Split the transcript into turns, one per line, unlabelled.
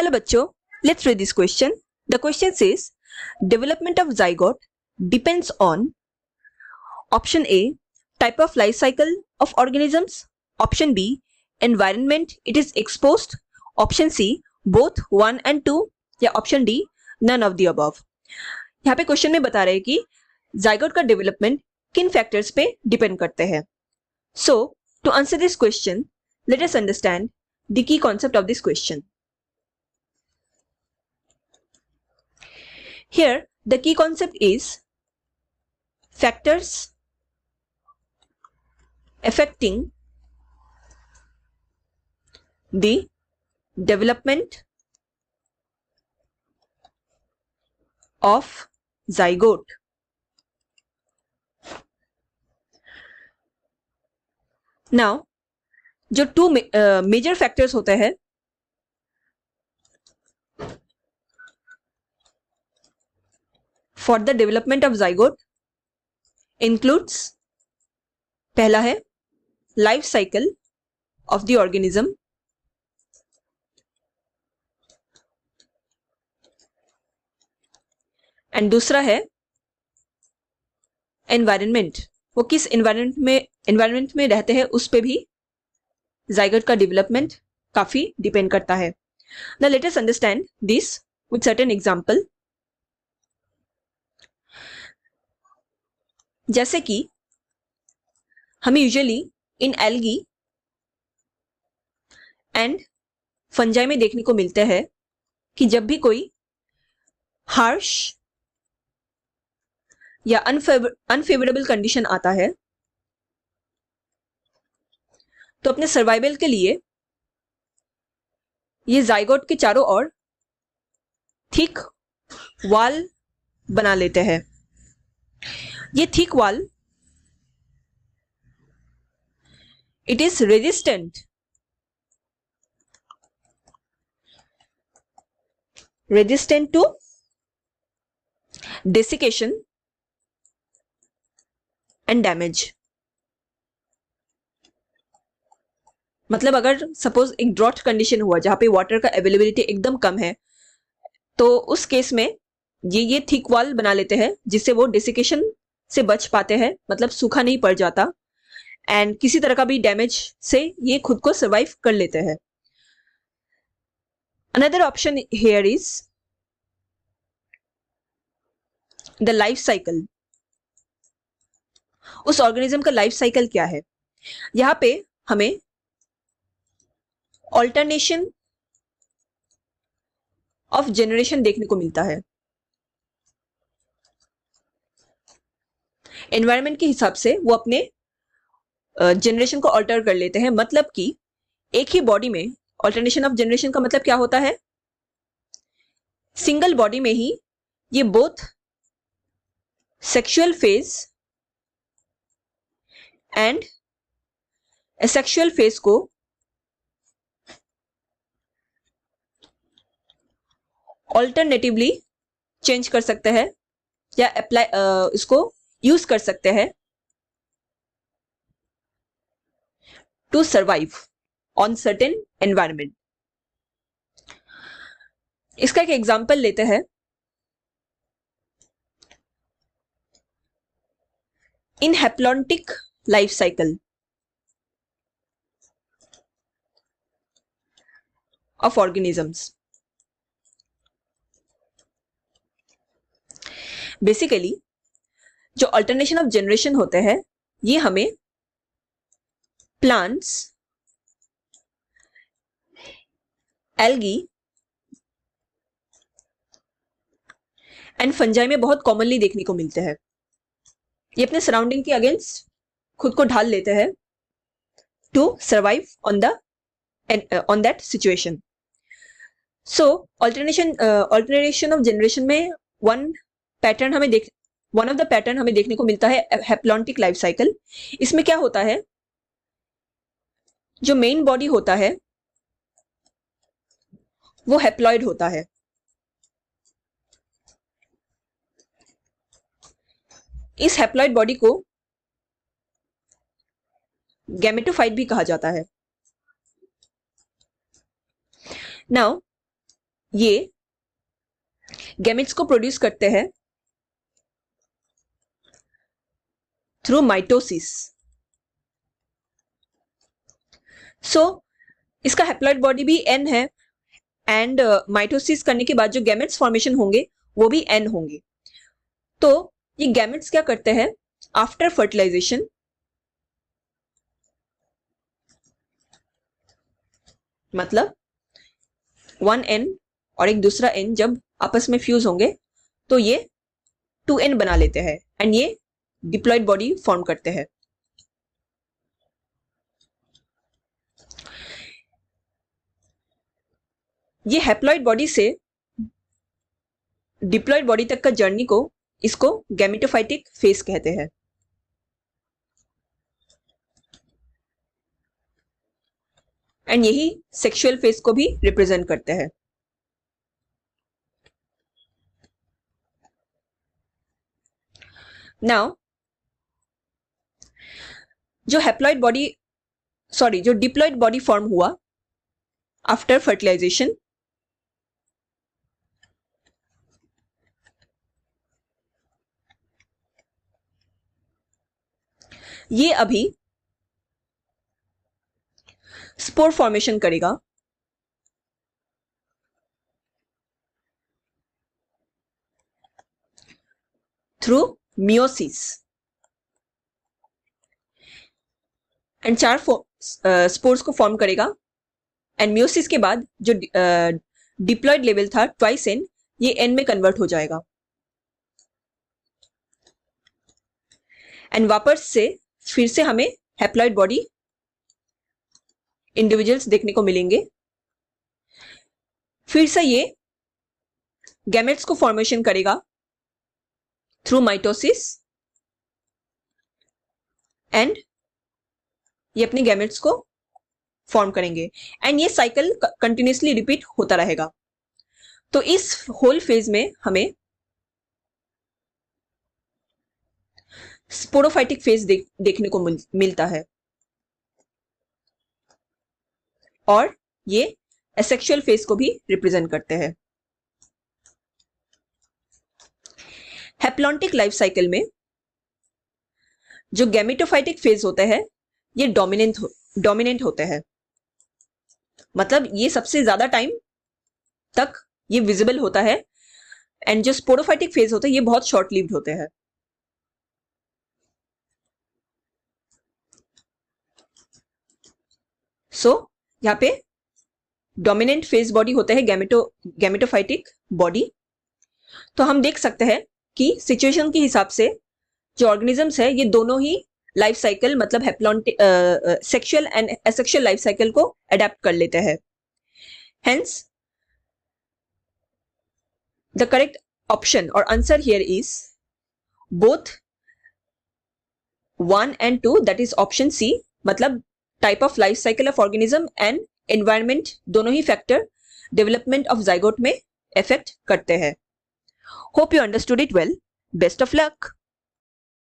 Hello बच्चों, let's read this question. The question says, development of zygote depends on option A, type of life cycle of organisms, option B, environment it is exposed, option C, both 1 and 2 या option D, none of the above. यहाँ पे question में बता रहे हैं कि zygote का development किन फैक्टर्स पे डिपेंड करते हैं. So, to answer this question, let us understand the key concept of this question. Here, the key concept is factors affecting the development of zygote. Now, जो टू मेजर फैक्टर्स होते हैं for the development of zygote includes, पहला है life cycle of the organism, and दूसरा है environment, वो किस environment में रहते हैं उस पे भी zygote का development काफी डिपेंड करता है. Now let us understand this with certain example. जैसे कि हमें usually in algae and fungi में देखने को मिलते हैं कि जब भी कोई हार्श या अनफेवरेबल कंडीशन आता है तो अपने सर्वाइवल के लिए ये जाइगोट के चारों ओर थिक वॉल बना लेते हैं. ये thick wall it is resistant to desiccation and damage. मतलब अगर सपोज एक ड्रॉट कंडीशन हुआ जहां पे वाटर का अवेलेबिलिटी एकदम कम है तो उस केस में ये थिक वॉल बना लेते हैं जिससे वो डेसिकेशन से बच पाते हैं, मतलब सूखा नहीं पड़ जाता एंड किसी तरह का भी डैमेज से ये खुद को सर्वाइव कर लेते हैं. Another option here is the life cycle. उस ऑर्गेनिज्म का लाइफ साइकिल क्या है? यहां पे हमें ऑल्टरनेशन ऑफ जनरेशन देखने को मिलता है. एनवायरनमेंट के हिसाब से वो अपने जनरेशन को ऑल्टर कर लेते हैं. मतलब कि एक ही बॉडी में ऑल्टरनेशन ऑफ जनरेशन का मतलब क्या होता है? सिंगल बॉडी में ही ये both sexual phase and asexual phase को ऑल्टरनेटिवली चेंज कर सकते हैं या अप्लाई इसको यूज कर सकते हैं to survive on certain environment. इसका एक एग्जांपल लेते हैं. In haplontic life cycle of organisms, basically जो अल्टरनेशन ऑफ जनरेशन होते हैं ये हमें प्लांट्स, एल्गी एंड फंजाई में बहुत कॉमनली देखने को मिलते हैं. ये अपने सराउंडिंग के अगेंस्ट खुद को ढाल लेते हैं to survive on that situation. So alternation of generation में वन ऑफ द पैटर्न हमें देखने को मिलता है हैप्लॉन्टिक लाइफ साइकिल. इसमें क्या होता है? जो मेन बॉडी होता है वो हैप्लॉइड होता है. इस हैप्लॉइड बॉडी को गैमेटोफाइट भी कहा जाता है. नाउ ये गैमेट्स को प्रोड्यूस करते हैं थ्रू माइटोसिस। सो इसका हैप्लॉइड बॉडी भी N है एंड माइटोसिस करने के बाद जो गैमेट्स फॉर्मेशन होंगे वो भी N होंगे। तो ये गैमेट्स क्या करते हैं आफ्टर फर्टिलाइजेशन, मतलब 1N और एक दूसरा N जब आपस में फ्यूज होंगे तो ये 2N बना लेते हैं एंड ये डिप्लॉयड बॉडी फॉर्म करते हैं। ये हैप्लॉइड बॉडी से डिप्लॉयड बॉडी तक का जर्नी को इसको गैमेटोफाइटिक फेज कहते हैं। एंड यही सेक्सुअल फेज को भी रिप्रेजेंट करते हैं। नाउ जो डिप्लॉयड बॉडी फॉर्म हुआ आफ्टर फर्टिलाइजेशन, ये अभी स्पोर फॉर्मेशन करेगा थ्रू मियोसिस एंड 4 स्पोर्स को फॉर्म करेगा एंड मियोसिस के बाद जो डिप्लॉयड लेवल था 2N, ये N में कन्वर्ट हो जाएगा एंड वापस से फिर से हमें हैप्लॉइड बॉडी इंडिविजुअल्स देखने को मिलेंगे। फिर से ये गैमेट्स को फॉर्मेशन करेगा थ्रू माइटोसिस एंड ये अपने गैमेट्स को फॉर्म करेंगे एंड ये साइकिल कंटिन्यूसली रिपीट होता रहेगा। तो इस होल फेज में हमें स्पोरोफाइटिक फेज देखने को मिलता है और ये एसेक्सुअल फेज को भी रिप्रेजेंट करते हैं। हैप्लॉन्टिक लाइफ साइकिल में जो गैमेटोफाइटिक फेज होते हैं ये डोमिनेंट होते हैं, मतलब ये सबसे ज्यादा टाइम तक ये विजिबल होता है एंड जो स्पोरोफाइटिक फेज होता है ये बहुत शॉर्ट लिव्ड होते हैं। सो यहाँ पे डोमिनेंट फेज बॉडी होते हैं गैमेटोफाइटिक बॉडी। तो हम देख सकते हैं कि सिचुएशन के हिसाब से जो ऑर्गेनिजम्स है ये दोनों ही लाइफ साइकिल मतलब sexual and asexual life cycle को अडेप्ट कर लेते हैं। हेंस द करेक्ट ऑप्शन और answer here is both 1 and 2, that is option C, मतलब type of life cycle of organism and environment दोनों ही फैक्टर डेवलपमेंट ऑफ जाइगोट में effect करते हैं। Hope you understood it well. Best of luck.